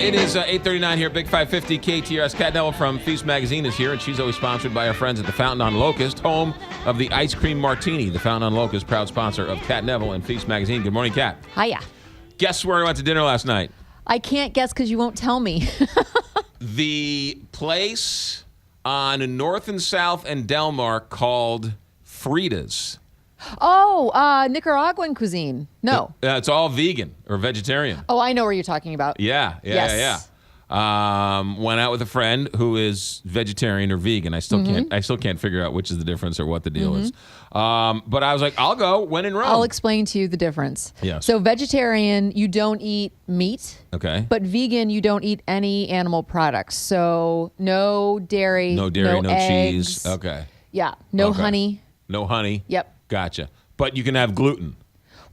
It is 8:39 here, Big 550 KTRS. Kat Neville from Feast Magazine is here, and she's always sponsored by our friends at the Fountain on Locust, home of the Ice Cream Martini. The Fountain on Locust, proud sponsor of Kat Neville and Feast Magazine. Good morning, Kat. Hiya. Guess where I went to dinner last night? I can't guess because you won't tell me. The place on North and South and Delmar called Frida's. Oh, Nicaraguan cuisine. No. It's all vegan or vegetarian. Oh, I know where you're talking about. Yeah. Went out with a friend who is vegetarian or vegan. I still can't figure out which is the difference or what the deal is. But I was like, I'll go when in Rome. I'll explain to you the difference. Yes. So vegetarian, you don't eat meat. Okay. But vegan, you don't eat any animal products. So no dairy. No eggs. cheese. Okay. Yeah. No honey. No honey. Yep. Gotcha. But you can have gluten.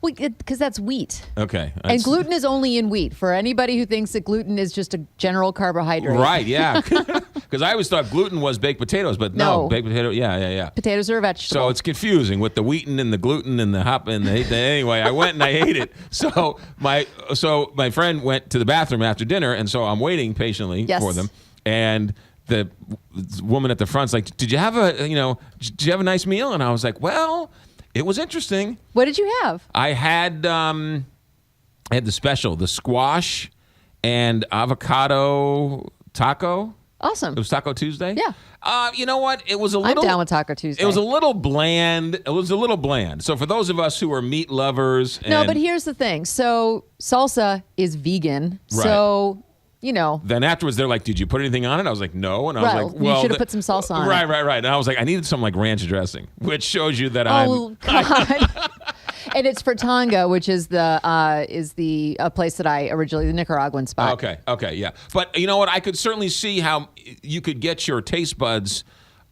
Well, because that's wheat. Okay. And gluten is only in wheat. For anybody who thinks that gluten is just a general carbohydrate. Right, yeah. Because I always thought gluten was baked potatoes, but no. Baked potato, yeah. Potatoes are a vegetable. So it's confusing with the wheaten and the gluten and the hop and the anyway, I went and I ate it. So my friend went to the bathroom after dinner, and so I'm waiting patiently for them. And the woman at the front's like, did you have a nice meal? And I was like, well, it was interesting. What did you have? I had the special, the squash and avocado taco. Awesome. It was Taco Tuesday? Yeah. You know what? It was a little... I'm down with Taco Tuesday. It was a little bland. So for those of us who are meat lovers... No, but here's the thing. So salsa is vegan. Right. So... Then afterwards, they're like, did you put anything on it? I was like, no. And I was like, well, you should have put some salsa on it. Right. And I was like, I needed some like ranch dressing, which shows you that God. And it's Fratanga, which is the place that I originally, the Nicaraguan spot. Okay, yeah. But you know what? I could certainly see how you could get your taste buds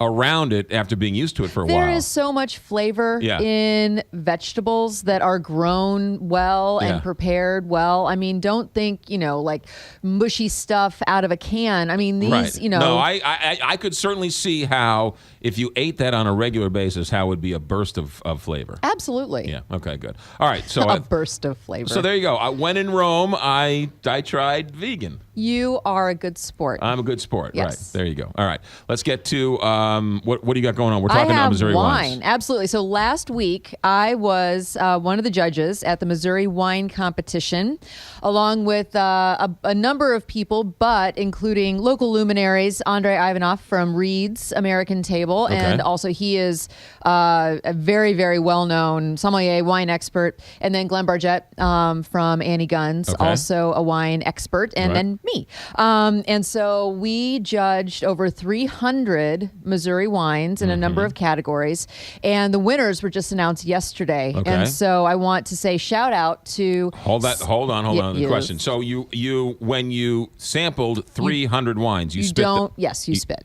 around it after being used to it for a while. There is so much flavor in vegetables that are grown well and prepared well. I mean, don't think, like mushy stuff out of a can. I mean, these, No, I could certainly see how if you ate that on a regular basis, how it would be a burst of flavor. Absolutely. Yeah. Okay, good. All right. So a burst of flavor. So there you go. When in Rome, I tried vegan. You are a good sport. I'm a good sport. Yes. Right. There you go. All right. Let's get to what do you got going on? We're talking about Missouri wines. Absolutely. So last week, I was one of the judges at the Missouri wine competition, along with a number of people, but including local luminaries, Andrei Ivanov from Reed's American Table. And also he is a very, very well-known sommelier, wine expert. And then Glenn Bargett from Annie Gunn's, also a wine expert. And then me. And so we judged over 300 Missouri wines in a number of categories. And the winners were just announced yesterday. Okay. And so I want to say shout out to... Hold on. The question. So you when you sampled 300 wines, you spit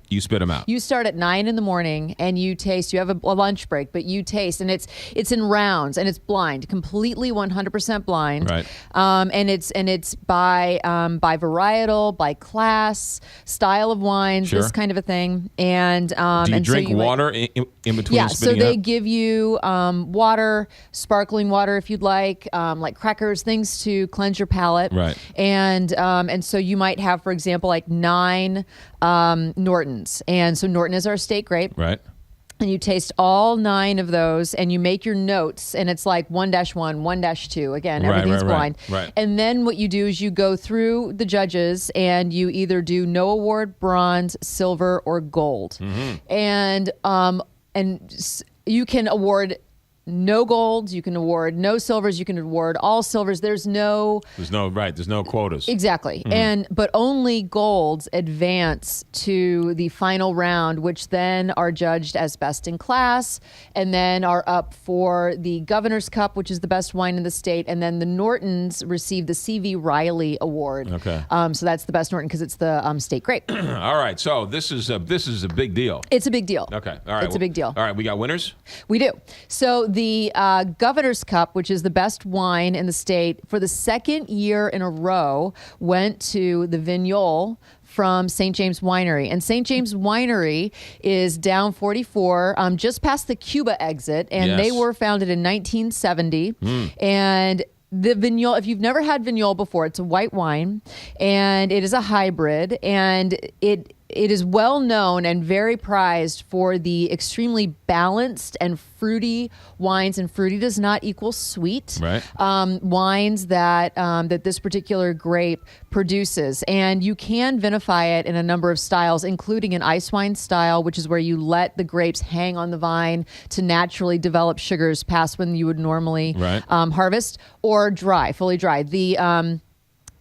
You spit them out. You start at 9 in the morning and you taste. You have a lunch break, but you taste, and it's in rounds, and it's blind, completely 100% blind. Right. And it's by varietal, by class, style of wines, this kind of a thing. And do you drink water in between? Yeah. So they out? give you water, sparkling water if you'd like crackers, things to cleanse your palate. Right. And so you might have, for example, like 9 Nortons, and so Norton is our state grape. Right. And you taste all 9 of those, and you make your notes, and it's like 1-1, 1-2. Again, everything's blind. Right. And then what you do is you go through the judges, and you either do no award, bronze, silver, or gold. And you can award no golds, you can award no silvers, you can award all silvers. There's no quotas. Exactly. But only golds advance to the final round, which then are judged as best in class, and then are up for the Governor's Cup, which is the best wine in the state, and then the Nortons receive the C.V. Riley Award. Okay. So that's the best Norton because it's the state grape. All right. So this is a big deal. It's a big deal. Okay. All right. It's a big deal. All right. We got winners? We do. So the Governor's Cup, which is the best wine in the state, for the second year in a row, went to the Vignole from St. James Winery. And St. James Winery is down 44, just past the Cuba exit. And they were founded in 1970. And the Vignole, if you've never had Vignole before, it's a white wine, and it is a hybrid, and it is well known and very prized for the extremely balanced and fruity wines, and fruity does not equal sweet. Right. Wines that this particular grape produces, and you can vinify it in a number of styles, including an ice wine style, which is where you let the grapes hang on the vine to naturally develop sugars past when you would normally harvest, or dry, fully dry. The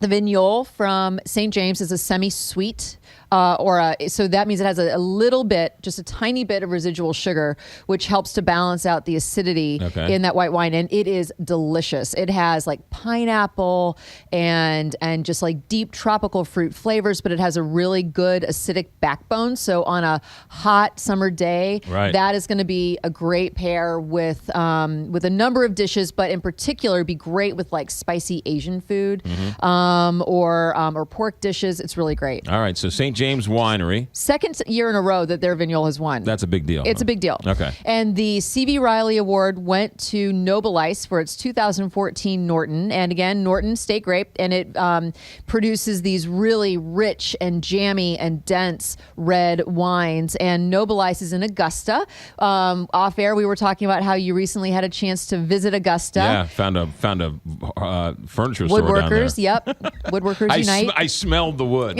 Vignole from St. James is a semi-sweet, so that means it has a little bit, just a tiny bit of residual sugar, which helps to balance out the acidity in that white wine. And it is delicious. It has like pineapple and just like deep tropical fruit flavors, but it has a really good acidic backbone. So on a hot summer day, that is going to be a great pair with a number of dishes, but in particular be great with like spicy Asian food, or pork dishes. It's really great. All right. So St. James Winery. Second year in a row that their Vignole has won. That's a big deal. It's a big deal. Okay. And the C.V. Riley Award went to Noble Ice for its 2014 Norton. And again, Norton State Grape. And it produces these really rich and jammy and dense red wines. And Noble Ice is in Augusta. Off air, we were talking about how you recently had a chance to visit Augusta. Yeah, found a furniture store down there. Woodworkers, yep. Woodworkers Unite. I smelled the wood.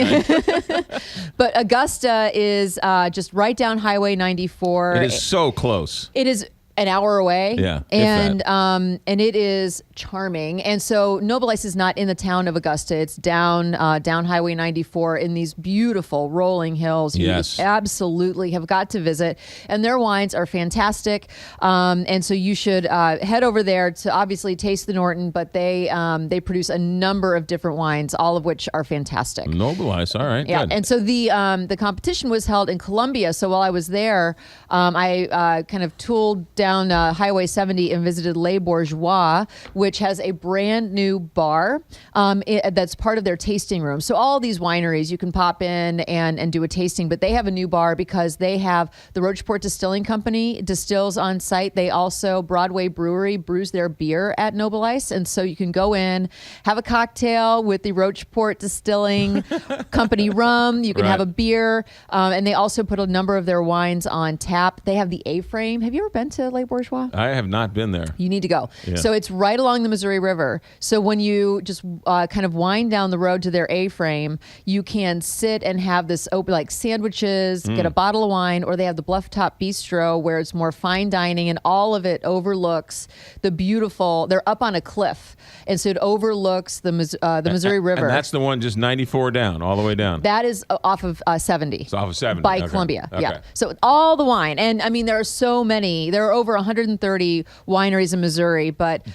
But Augusta is just right down Highway 94. It is so close. It is an hour away. Yeah. And it is charming. And so Noble Ice is not in the town of Augusta. It's down Highway 94 in these beautiful rolling hills. Yes. You absolutely have got to visit. And their wines are fantastic. And so you should head over there to obviously taste the Norton, but they produce a number of different wines, all of which are fantastic. Noble Ice. All right. Yeah. Good. And so the competition was held in Columbia. So while I was there, I kind of tooled down Highway 70 and visited Les Bourgeois, which has a brand new bar that's part of their tasting room. So all these wineries, you can pop in and do a tasting, but they have a new bar because they have the Rocheport Distilling Company distills on site. They also, Broadway Brewery brews their beer at Noble Ice. And so you can go in, have a cocktail with the Rocheport Distilling Company rum. You can have a beer. And they also put a number of their wines on tap. They have the A-Frame. Have you ever been to Les Bourgeois? I have not been there. You need to go. Yeah. So it's right along the Missouri River. So when you just kind of wind down the road to their A-Frame, you can sit and have this open, like sandwiches, get a bottle of wine, or they have the Bluff Top Bistro where it's more fine dining, and all of it overlooks the beautiful, they're up on a cliff. And so it overlooks the Missouri River. And that's the one just 94 down, all the way down. That is off of 70. It's off of 70. By Columbia. Yeah. So all the wine. And I mean, there are so many. There are over 130 wineries in Missouri, but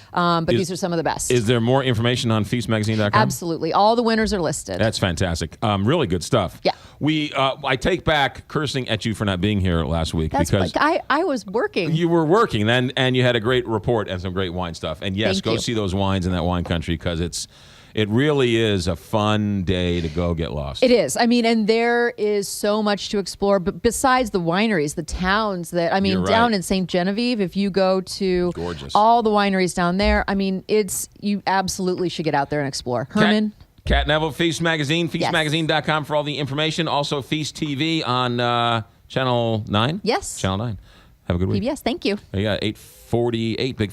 these are some of the best. Is there more information on feastmagazine.com? Absolutely. All the winners are listed. That's fantastic. Really good stuff. Yeah. I take back cursing at you for not being here last week. That's because I was working. You were working, and you had a great report and some great wine stuff. And yes, go see those wines in that wine country, because it really is a fun day to go get lost. It is. I mean, and there is so much to explore. But besides the wineries, the towns down in St. Genevieve, if you go to all the wineries down there, I mean, you absolutely should get out there and explore. Herman? Cat Neville, Feast Magazine, feastmagazine.com for all the information. Also, Feast TV on Channel 9? Yes. Channel 9. Have a good week. PBS, thank you. You got 8:48, Big